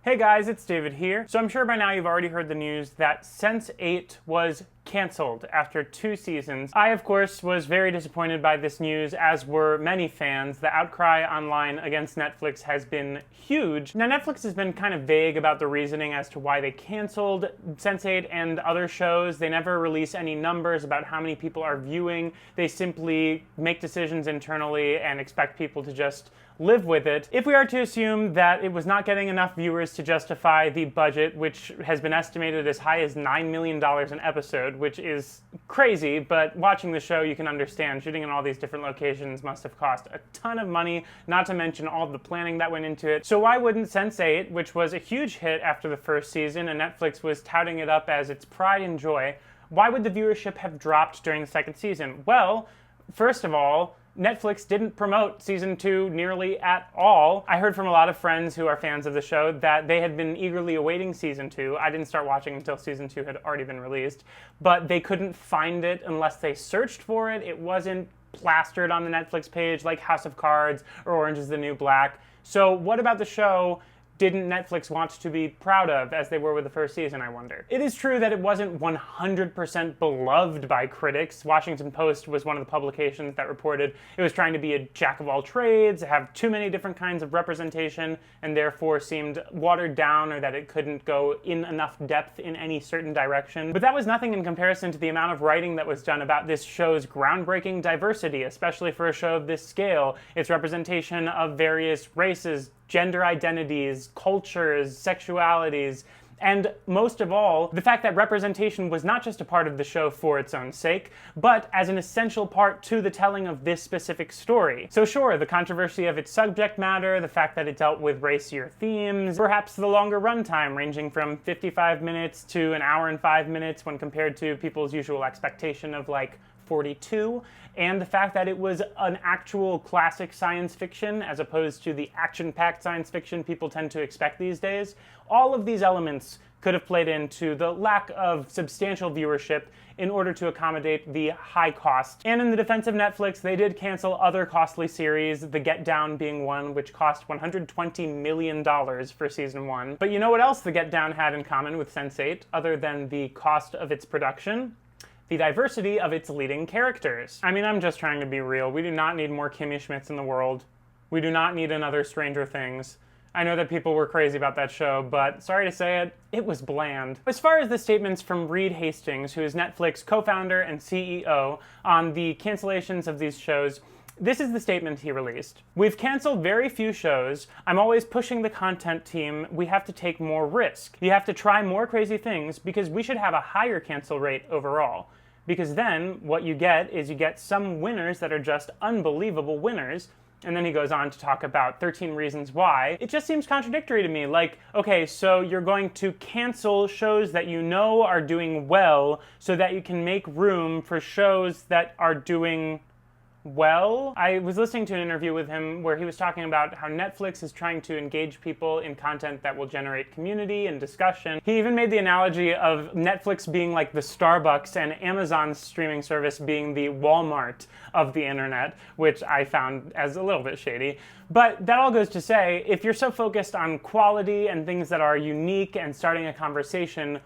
Hey guys, it's David here. So I'm sure by now you've already heard the news that Sense8 was canceled after 2 seasons. I, of course, was very disappointed by this news, as were many fans. The outcry online against Netflix has been huge. Now, Netflix has been kind of vague about the reasoning as to why they canceled Sense8 and other shows. They never release any numbers about how many people are viewing. They simply make decisions internally and expect people to just live with it. If we are to assume that it was not getting enough viewers to justify the budget, which has been estimated as high as $9 million an episode, which is crazy, but watching the show you can understand shooting in all these different locations must have cost a ton of money, not to mention all the planning that went into it. So why wouldn't Sense8, which was a huge hit after the first season and Netflix was touting it up as its pride and joy, why would the viewership have dropped during the second season? Well, first of all, Netflix didn't promote season 2 nearly at all. I heard from a lot of friends who are fans of the show that they had been eagerly awaiting season 2. I didn't start watching until season 2 had already been released, but they couldn't find it unless they searched for it. It wasn't plastered on the Netflix page like House of Cards or Orange is the New Black. So what about the show didn't Netflix want to be proud of, as they were with the first season, I wonder? It is true that it wasn't 100% beloved by critics. Washington Post was one of the publications that reported it was trying to be a jack of all trades, have too many different kinds of representation, and therefore seemed watered down, or that it couldn't go in enough depth in any certain direction. But that was nothing in comparison to the amount of writing that was done about this show's groundbreaking diversity, especially for a show of this scale. Its representation of various races, gender identities, cultures, sexualities, and most of all, the fact that representation was not just a part of the show for its own sake, but as an essential part to the telling of this specific story. So sure, the controversy of its subject matter, the fact that it dealt with racier themes, perhaps the longer runtime ranging from 55 minutes to an hour and 5 minutes when compared to people's usual expectation of like 42, and the fact that it was an actual classic science fiction as opposed to the action-packed science fiction people tend to expect these days. All of these elements could have played into the lack of substantial viewership in order to accommodate the high cost. And in the defense of Netflix, they did cancel other costly series, The Get Down being one, which cost $120 million for season 1. But you know what else The Get Down had in common with Sense8, other than the cost of its production? The diversity of its leading characters. I mean, I'm just trying to be real. We do not need more Kimmy Schmidts in the world. We do not need another Stranger Things. I know that people were crazy about that show, but sorry to say it, it was bland. As far as the statements from Reed Hastings, who is Netflix co-founder and CEO, on the cancellations of these shows, this is the statement he released. "We've canceled very few shows. I'm always pushing the content team. We have to take more risk. You have to try more crazy things because we should have a higher cancel rate overall. Because then what you get is you get some winners that are just unbelievable winners." And then he goes on to talk about 13 reasons why. It just seems contradictory to me. Like, okay, so you're going to cancel shows that you know are doing well so that you can make room for shows that are doing well. I was listening to an interview with him where he was talking about how Netflix is trying to engage people in content that will generate community and discussion. He even made the analogy of Netflix being like the Starbucks and Amazon's streaming service being the Walmart of the internet, which I found as a little bit shady. But that all goes to say, if you're so focused on quality and things that are unique and starting a conversation,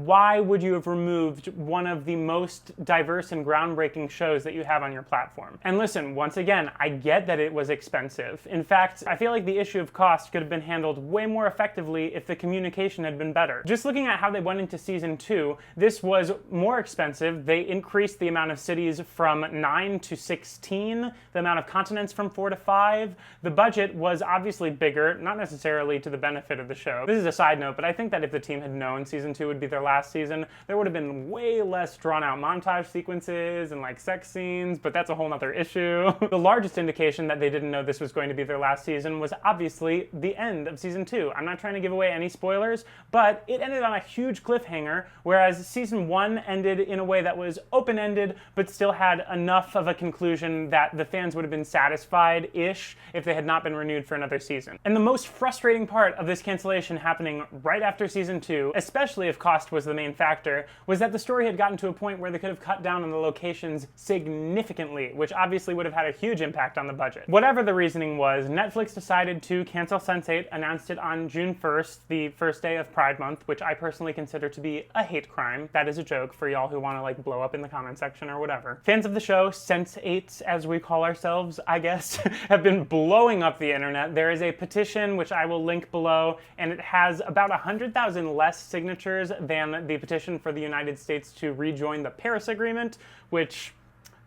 why would you have removed one of the most diverse and groundbreaking shows that you have on your platform? And listen, once again, I get that it was expensive. In fact, I feel like the issue of cost could have been handled way more effectively if the communication had been better. Just looking at how they went into season 2, this was more expensive. They increased the amount of cities from 9 to 16, the amount of continents from 4 to 5. The budget was obviously bigger, not necessarily to the benefit of the show. This is a side note, but I think that if the team had known season 2 would be their last season, there would have been way less drawn out montage sequences and like sex scenes, but that's a whole nother issue. The largest indication that they didn't know this was going to be their last season was obviously the end of season 2. I'm not trying to give away any spoilers, but it ended on a huge cliffhanger, whereas season 1 ended in a way that was open-ended, but still had enough of a conclusion that the fans would have been satisfied-ish if they had not been renewed for another season. And the most frustrating part of this cancellation happening right after season 2, especially if cost cost was the main factor, was that the story had gotten to a point where they could have cut down on the locations significantly, which obviously would have had a huge impact on the budget. Whatever the reasoning was, Netflix decided to cancel Sense8, announced it on June 1st, the first day of Pride Month, which I personally consider to be a hate crime. That is a joke for y'all who want to like blow up in the comment section or whatever. Fans of the show, Sensates as we call ourselves, I guess, have been blowing up the internet. There is a petition, which I will link below, and it has about 100,000 less signatures than the petition for the United States to rejoin the Paris Agreement, which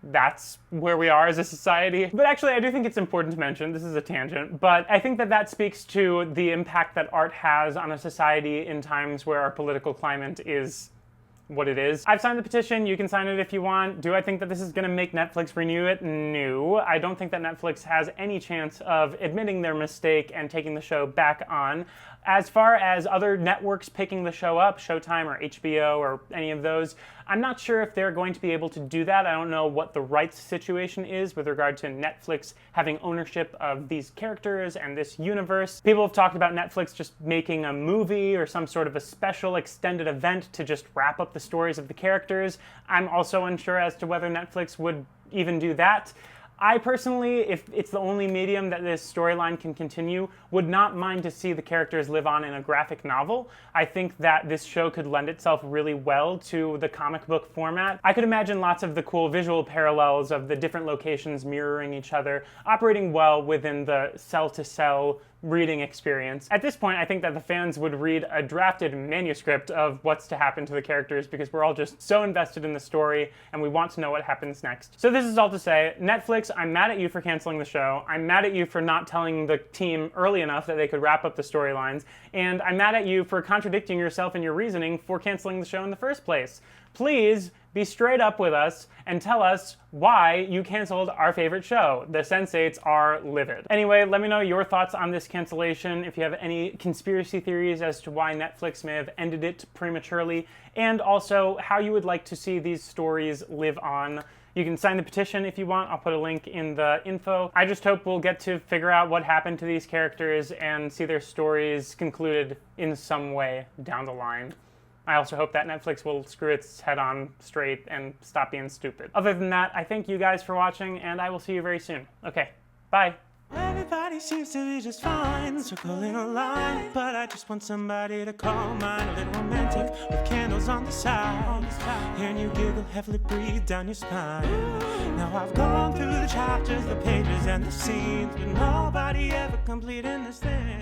that's where we are as a society. But actually, I do think it's important to mention, this is a tangent, but I think that that speaks to the impact that art has on a society in times where our political climate is what it is. I've signed the petition, you can sign it if you want. Do I think that this is gonna make Netflix renew it? No. I don't think that Netflix has any chance of admitting their mistake and taking the show back on. As far as other networks picking the show up, Showtime or HBO or any of those, I'm not sure if they're going to be able to do that. I don't know what the rights situation is with regard to Netflix having ownership of these characters and this universe. People have talked about Netflix just making a movie or some sort of a special extended event to just wrap up the stories of the characters. I'm also unsure as to whether Netflix would even do that. I personally, if it's the only medium that this storyline can continue, would not mind to see the characters live on in a graphic novel. I think that this show could lend itself really well to the comic book format. I could imagine lots of the cool visual parallels of the different locations mirroring each other, operating well within the cell-to-cell reading experience. At this point, I think that the fans would read a drafted manuscript of what's to happen to the characters because we're all just so invested in the story and we want to know what happens next. So this is all to say, Netflix, I'm mad at you for canceling the show. I'm mad at you for not telling the team early enough that they could wrap up the storylines. And I'm mad at you for contradicting yourself in your reasoning for canceling the show in the first place. Please be straight up with us and tell us why you canceled our favorite show. The Sensates are livid. Anyway, let me know your thoughts on this cancellation, if you have any conspiracy theories as to why Netflix may have ended it prematurely, and also how you would like to see these stories live on. You can sign the petition if you want. I'll put a link in the info. I just hope we'll get to figure out what happened to these characters and see their stories concluded in some way down the line. I also hope that Netflix will screw its head on straight and stop being stupid. Other than that, I thank you guys for watching, and I will see you very soon. Okay, bye. Everybody seems to be just fine, circling a line, but I just want somebody to call mine. A little romantic with candles on the side, hearing you giggle, heavily breathe down your spine. Now I've gone through the chapters, the pages, and the scenes, but nobody ever completing this thing.